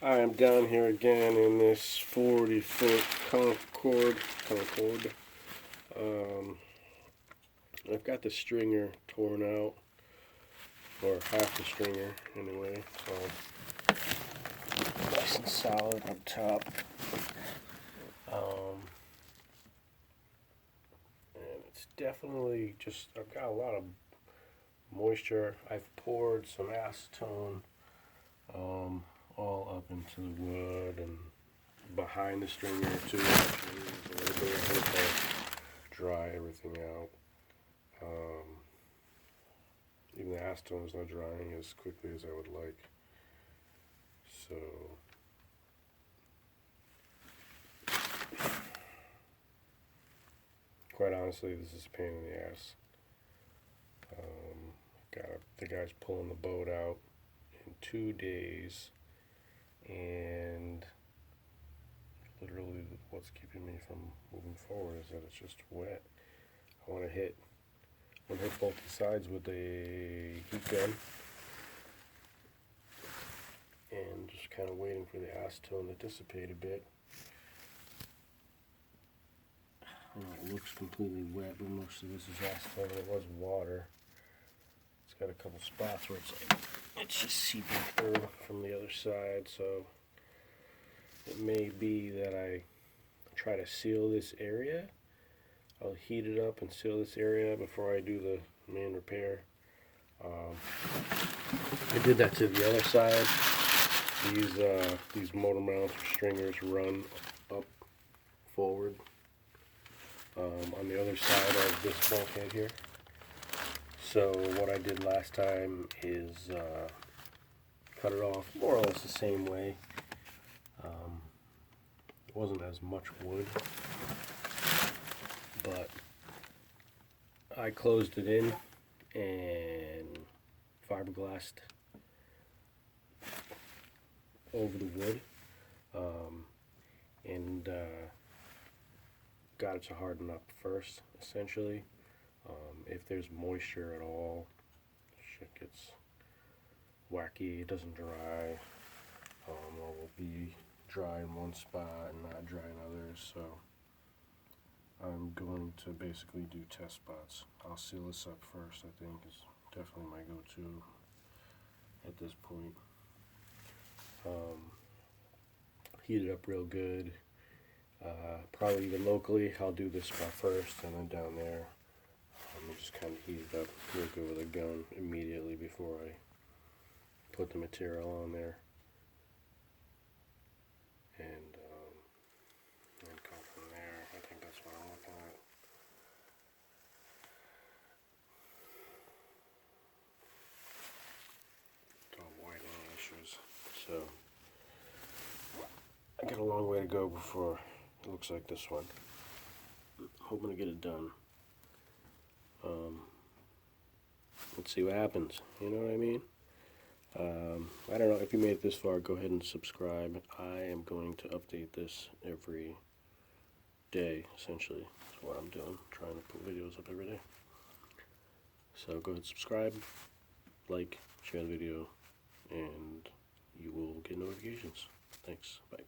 I am down here again in this 40-foot conchord. Um, I've got the stringer torn out, or half the stringer anyway, so nice and solid up top. And it's definitely just, I've got a lot of moisture. I've poured some acetone all up into the wood and behind the stringer too, actually, a little bit of it to dry everything out. Even the acetone is not drying as quickly as I would like. So quite honestly, this is a pain in the ass. The guy's pulling the boat out in 2 days, and literally what's keeping me from moving forward is that it's just wet. I want to hit both the sides with a heat gun, and just kind of waiting for the acetone to dissipate a bit. It looks completely wet, but most of this is acetone. It was water. It's got a couple spots where it's just seeping through from the other side, so it may be that I try to seal this area. I'll heat it up and seal this area before I do the main repair. I did that to the other side. These motor mounts or stringers run up forward on the other side of this bulkhead here. So what I did last time is cut it off more or less the same way. It wasn't as much wood, but I closed it in and fiberglassed over the wood, and got it to harden up first, essentially. If there's moisture at all, shit gets wacky, it doesn't dry, or will be dry in one spot and not dry in others, so I'm going to basically do test spots. I'll seal this up first, I think, is definitely my go-to at this point. Heat it up real good. Probably even locally, I'll do this spot first, and then down there, I'll just kind of heat it up real good with a gun immediately before I put the material on there. And go from there. I think that's what I'm looking at. To avoid any issues. So I got a long way to go before it looks like this one. Hoping to get it done. Let's see what happens. You know what I mean? I don't know, if you made it this far, go ahead and subscribe. I am going to update this every day, essentially. That's what I'm doing, trying to put videos up every day. So go ahead, subscribe, like, share the video, and you will get notifications. Thanks. Bye.